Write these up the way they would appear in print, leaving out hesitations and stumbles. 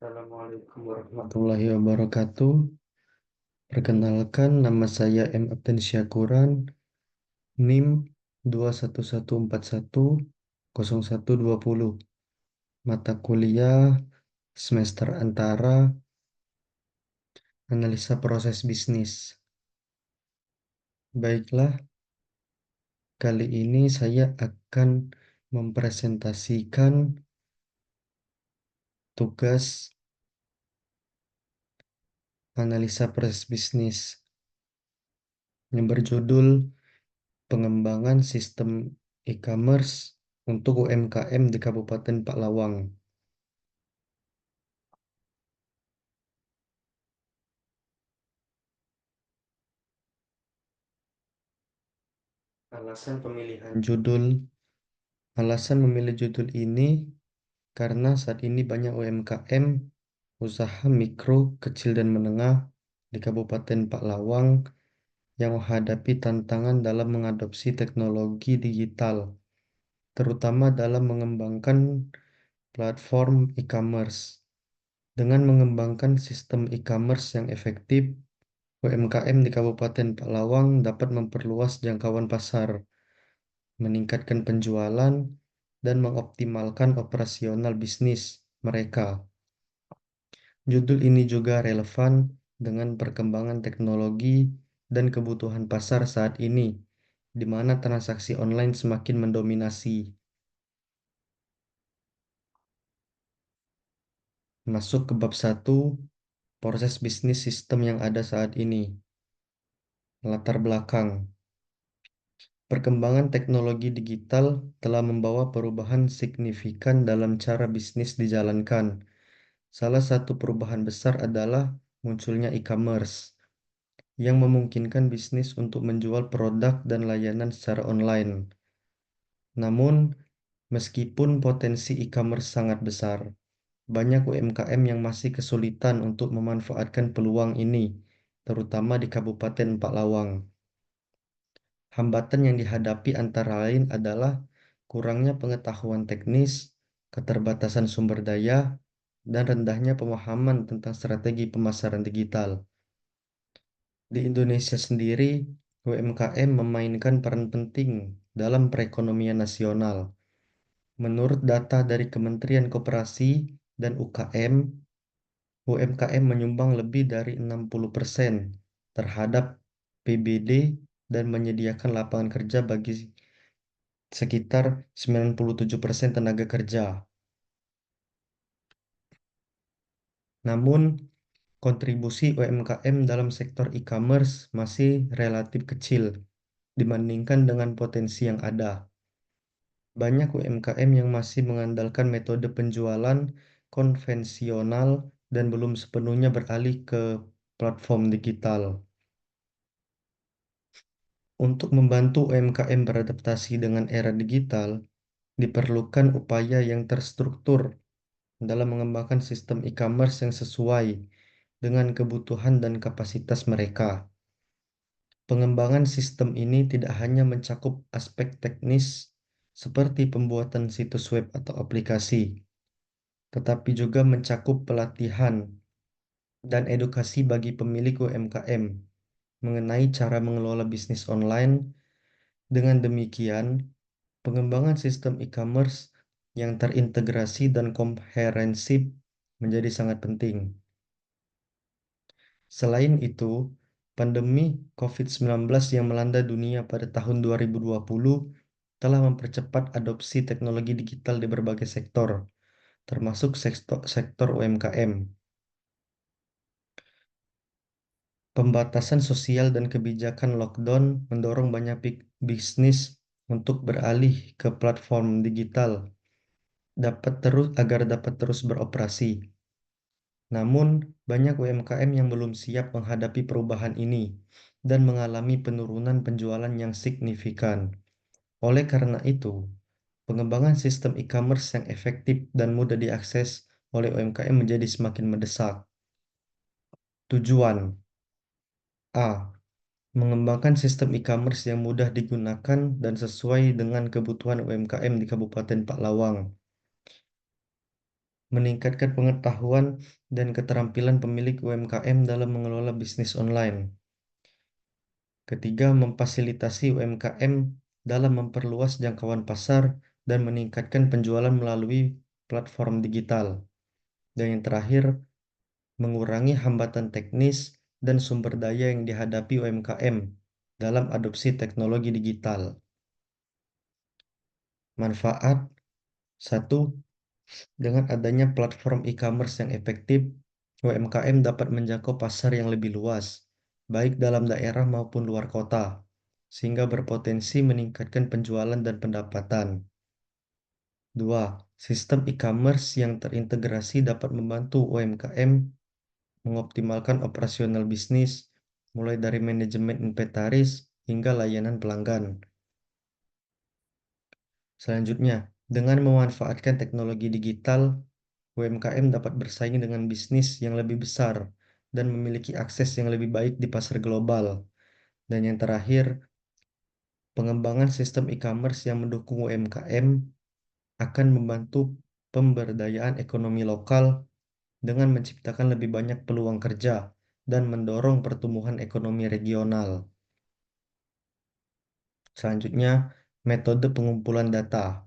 Assalamualaikum warahmatullahi wabarakatuh. Perkenalkan, nama saya M. Abdan Syakuran, NIM 211410120. Mata kuliah semester antara analisa proses bisnis. Baiklah, kali ini saya akan mempresentasikan tugas analisa proses bisnis yang berjudul Pengembangan Sistem E-commerce untuk UMKM di Kabupaten Paklawang. Alasan memilih judul ini karena saat ini banyak UMKM, usaha mikro, kecil dan menengah di Kabupaten Paklawang yang menghadapi tantangan dalam mengadopsi teknologi digital, terutama dalam mengembangkan platform e-commerce. Dengan mengembangkan sistem e-commerce yang efektif, UMKM di Kabupaten Paklawang dapat memperluas jangkauan pasar, meningkatkan penjualan, dan mengoptimalkan operasional bisnis mereka. Judul ini juga relevan dengan perkembangan teknologi dan kebutuhan pasar saat ini, di mana transaksi online semakin mendominasi. Masuk ke bab 1, proses bisnis sistem yang ada saat ini. Latar belakang. Perkembangan teknologi digital telah membawa perubahan signifikan dalam cara bisnis dijalankan. Salah satu perubahan besar adalah munculnya e-commerce yang memungkinkan bisnis untuk menjual produk dan layanan secara online. Namun, meskipun potensi e-commerce sangat besar, banyak UMKM yang masih kesulitan untuk memanfaatkan peluang ini, terutama di Kabupaten Paklawang. Hambatan yang dihadapi antara lain adalah kurangnya pengetahuan teknis, keterbatasan sumber daya, dan rendahnya pemahaman tentang strategi pemasaran digital. Di Indonesia sendiri, UMKM memainkan peran penting dalam perekonomian nasional. Menurut data dari Kementerian Koperasi dan UKM, UMKM menyumbang lebih dari 60% terhadap PBD dan menyediakan lapangan kerja bagi sekitar 97% tenaga kerja. Namun, kontribusi UMKM dalam sektor e-commerce masih relatif kecil dibandingkan dengan potensi yang ada. Banyak UMKM yang masih mengandalkan metode penjualan konvensional dan belum sepenuhnya beralih ke platform digital. Untuk membantu UMKM beradaptasi dengan era digital, diperlukan upaya yang terstruktur dalam mengembangkan sistem e-commerce yang sesuai dengan kebutuhan dan kapasitas mereka. Pengembangan sistem ini tidak hanya mencakup aspek teknis seperti pembuatan situs web atau aplikasi, tetapi juga mencakup pelatihan dan edukasi bagi pemilik UMKM mengenai cara mengelola bisnis online. Dengan demikian, pengembangan sistem e-commerce yang terintegrasi dan komprehensif menjadi sangat penting. Selain itu, pandemi COVID-19 yang melanda dunia pada tahun 2020 telah mempercepat adopsi teknologi digital di berbagai sektor, termasuk sektor UMKM. Pembatasan sosial dan kebijakan lockdown mendorong banyak bisnis untuk beralih ke platform digital agar dapat terus beroperasi. Namun, banyak UMKM yang belum siap menghadapi perubahan ini dan mengalami penurunan penjualan yang signifikan. Oleh karena itu, pengembangan sistem e-commerce yang efektif dan mudah diakses oleh UMKM menjadi semakin mendesak. Tujuan A. Mengembangkan sistem e-commerce yang mudah digunakan dan sesuai dengan kebutuhan UMKM di Kabupaten Paklawang. meningkatkan pengetahuan dan keterampilan pemilik UMKM dalam mengelola bisnis online. Ketiga, memfasilitasi UMKM dalam memperluas jangkauan pasar dan meningkatkan penjualan melalui platform digital. Dan yang terakhir, mengurangi hambatan teknis dan sumber daya yang dihadapi UMKM dalam adopsi teknologi digital. Manfaat 1. Dengan adanya platform e-commerce yang efektif, UMKM dapat menjangkau pasar yang lebih luas, baik dalam daerah maupun luar kota, sehingga berpotensi meningkatkan penjualan dan pendapatan. 2. Sistem e-commerce yang terintegrasi dapat membantu UMKM mengoptimalkan operasional bisnis, mulai dari manajemen inventaris hingga layanan pelanggan. Selanjutnya, dengan memanfaatkan teknologi digital, UMKM dapat bersaing dengan bisnis yang lebih besar dan memiliki akses yang lebih baik di pasar global. Dan yang terakhir, pengembangan sistem e-commerce yang mendukung UMKM akan membantu pemberdayaan ekonomi lokal dengan menciptakan lebih banyak peluang kerja dan mendorong pertumbuhan ekonomi regional. Selanjutnya, metode pengumpulan data.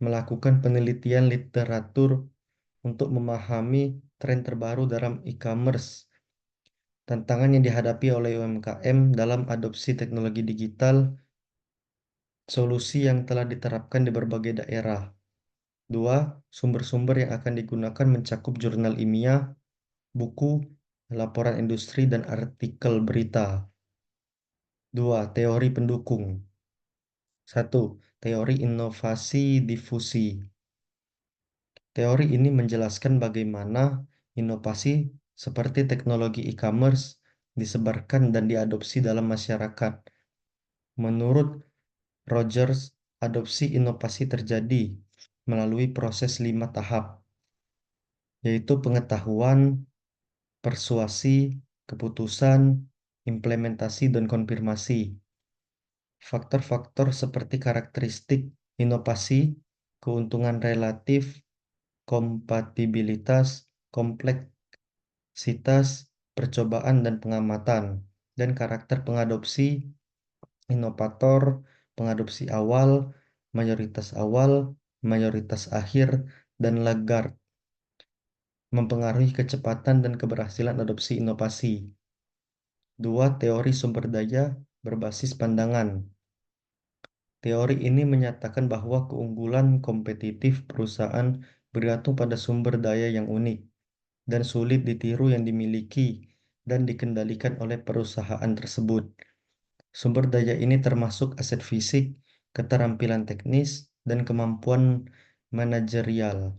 Melakukan penelitian literatur untuk memahami tren terbaru dalam e-commerce, tantangan yang dihadapi oleh UMKM dalam adopsi teknologi digital, solusi yang telah diterapkan di berbagai daerah. 2. Sumber-sumber yang akan digunakan mencakup jurnal ilmiah, buku, laporan industri, dan artikel berita. 2. Teori pendukung. 1. Teori inovasi difusi. Teori ini menjelaskan bagaimana inovasi seperti teknologi e-commerce disebarkan dan diadopsi dalam masyarakat. Menurut Rogers, adopsi inovasi terjadi melalui proses 5 tahap, yaitu pengetahuan, persuasi, keputusan, implementasi, dan konfirmasi. Faktor-faktor seperti karakteristik inovasi, keuntungan relatif, kompatibilitas, kompleksitas, percobaan dan pengamatan, dan karakter pengadopsi, inovator, pengadopsi awal, mayoritas akhir, dan laggard, mempengaruhi kecepatan dan keberhasilan adopsi inovasi. 2. Teori sumber daya berbasis pandangan. Teori ini menyatakan bahwa keunggulan kompetitif perusahaan bergantung pada sumber daya yang unik dan sulit ditiru yang dimiliki dan dikendalikan oleh perusahaan tersebut. Sumber daya ini termasuk aset fisik, keterampilan teknis, dan kemampuan manajerial.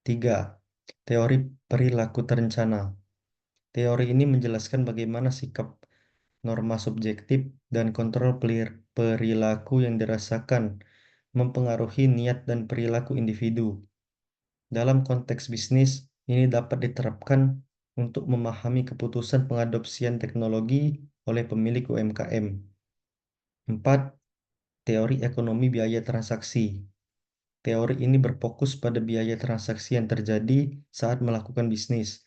3. Teori perilaku terencana. Teori ini menjelaskan bagaimana sikap, norma subjektif, dan kontrol perilaku yang dirasakan mempengaruhi niat dan perilaku individu. Dalam konteks bisnis, ini dapat diterapkan untuk memahami keputusan pengadopsian teknologi oleh pemilik UMKM. 4. Teori ekonomi biaya transaksi. Teori ini berfokus pada biaya transaksi yang terjadi saat melakukan bisnis,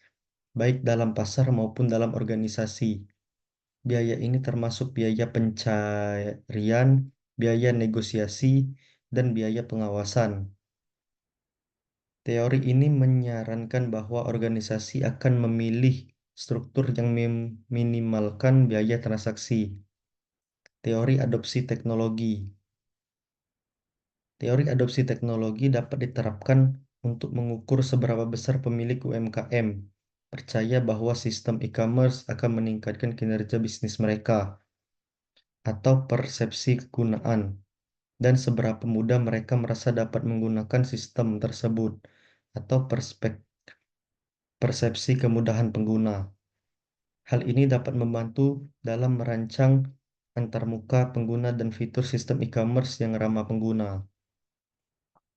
baik dalam pasar maupun dalam organisasi. Biaya ini termasuk biaya pencarian, biaya negosiasi, dan biaya pengawasan. Teori ini menyarankan bahwa organisasi akan memilih struktur yang meminimalkan biaya transaksi. Teori adopsi teknologi. Teori adopsi teknologi dapat diterapkan untuk mengukur seberapa besar pemilik UMKM percaya bahwa sistem e-commerce akan meningkatkan kinerja bisnis mereka atau persepsi kegunaan, dan seberapa mudah mereka merasa dapat menggunakan sistem tersebut atau persepsi kemudahan pengguna. Hal ini dapat membantu dalam merancang antarmuka pengguna dan fitur sistem e-commerce yang ramah pengguna.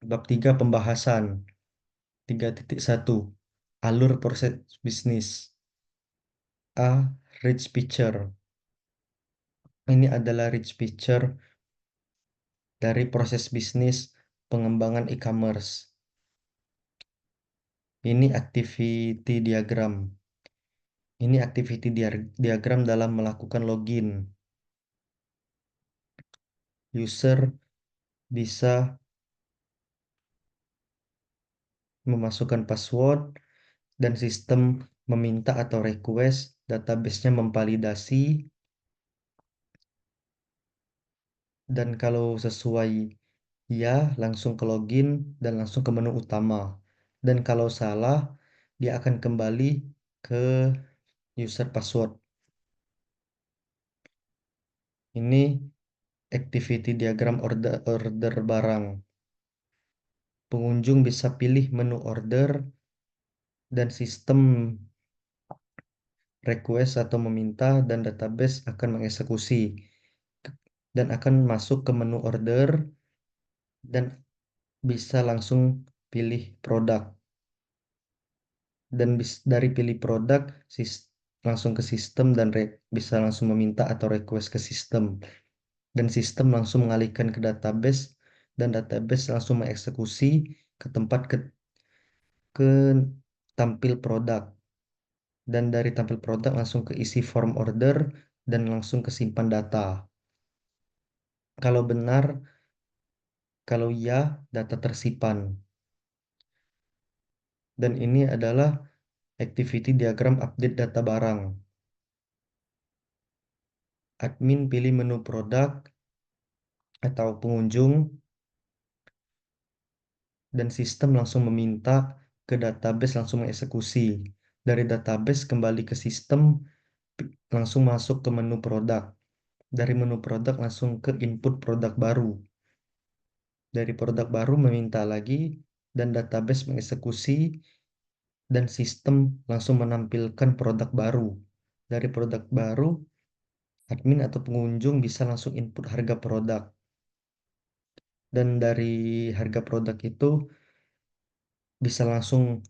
Bab 3 pembahasan 3.1 Alur proses bisnis. A. Rich Picture. Ini adalah rich picture dari proses bisnis pengembangan e-commerce. Ini activity diagram. Ini activity diagram dalam melakukan login. User bisa memasukkan password dan sistem meminta atau request, database-nya memvalidasi, dan kalau sesuai ya langsung ke login dan langsung ke menu utama. Dan kalau salah, dia akan kembali ke user password. Ini activity diagram order barang. Pengunjung bisa pilih menu order dan sistem request atau meminta dan database akan mengeksekusi dan akan masuk ke menu order dan bisa langsung pilih produk dan dari pilih produk langsung ke sistem dan bisa langsung meminta atau request ke sistem dan sistem langsung mengalihkan ke database dan database langsung mengeksekusi ke tempat ke tampil produk dan dari tampil produk langsung ke isi form order dan langsung ke simpan data. Kalau benar, kalau ya, data tersimpan. Dan ini adalah activity diagram update data barang. Admin pilih menu produk atau pengunjung dan sistem langsung meminta ke database langsung mengeksekusi. Dari database kembali ke sistem langsung masuk ke menu produk. Dari menu produk langsung ke input produk baru. Dari produk baru meminta lagi dan database mengeksekusi dan sistem langsung menampilkan produk baru. Dari produk baru, admin atau pengunjung bisa langsung input harga produk. Dan dari harga produk itu bisa langsung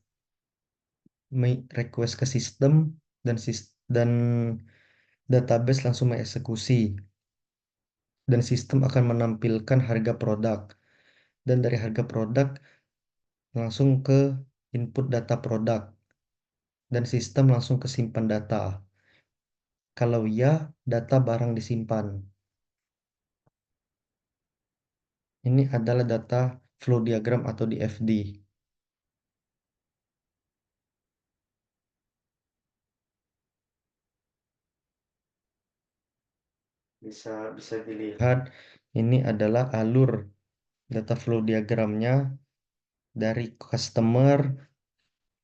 request ke sistem dan database langsung mengeksekusi dan sistem akan menampilkan harga produk dan dari harga produk langsung ke input data produk dan sistem langsung ke simpan data. Kalau ya, data barang disimpan. Ini adalah data flow diagram atau DFD. Bisa bisa dilihat ini adalah alur data flow diagramnya dari customer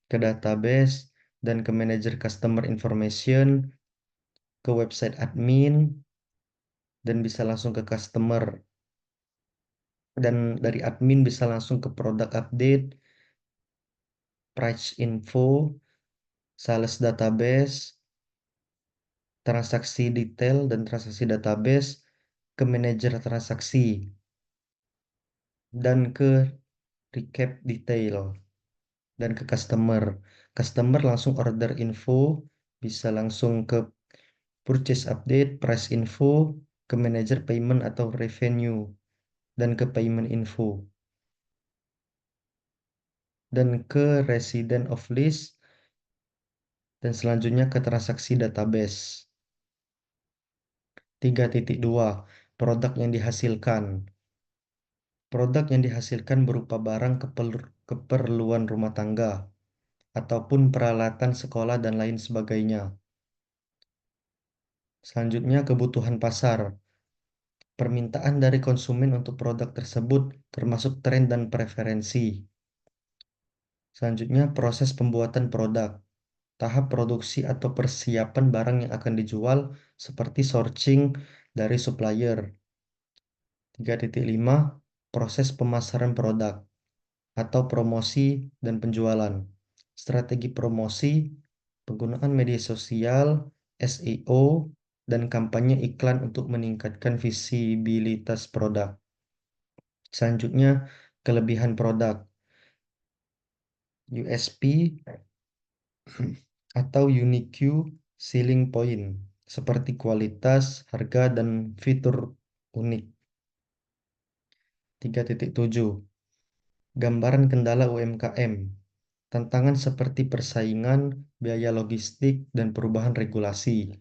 ke database dan ke manager customer information ke website admin dan bisa langsung ke customer dan dari admin bisa langsung ke product update, price info, sales database, transaksi detail dan transaksi database ke manajer transaksi dan ke recap detail dan ke customer. Customer langsung order info, bisa langsung ke purchase update, price info, ke manager payment atau revenue, dan ke payment info. Dan ke resident of list, dan selanjutnya ke transaksi database. 3.2 Produk yang dihasilkan. Produk yang dihasilkan berupa barang keperluan rumah tangga ataupun peralatan sekolah dan lain sebagainya. Selanjutnya kebutuhan pasar. Permintaan dari konsumen untuk produk tersebut termasuk tren dan preferensi. Selanjutnya proses pembuatan produk. Tahap produksi atau persiapan barang yang akan dijual seperti sourcing dari supplier. 3.5 Proses pemasaran produk atau promosi dan penjualan. Strategi promosi, penggunaan media sosial, SEO, dan kampanye iklan untuk meningkatkan visibilitas produk. Selanjutnya, kelebihan produk, USP atau Unique Selling Point, seperti kualitas, harga, dan fitur unik. 3.7 Gambaran kendala UMKM. Tantangan seperti persaingan, biaya logistik, dan perubahan regulasi.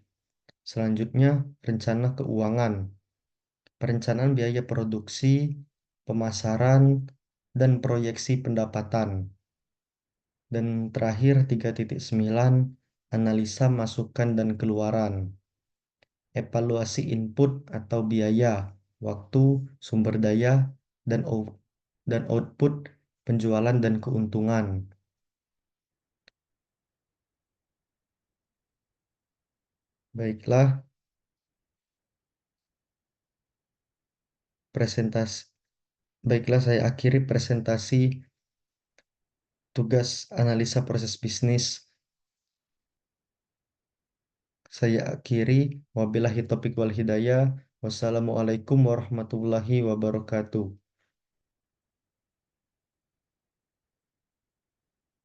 Selanjutnya, rencana keuangan. Perencanaan biaya produksi, pemasaran, dan proyeksi pendapatan. Dan terakhir 3.9 analisa masukan dan keluaran. Evaluasi input atau biaya, waktu, sumber daya, dan output, penjualan dan keuntungan. Baiklah, presentasi. Baiklah, saya akhiri presentasi tugas analisa proses bisnis. Saya akhiri, wabillahi taufiq wal hidayah. Wassalamualaikum warahmatullahi wabarakatuh.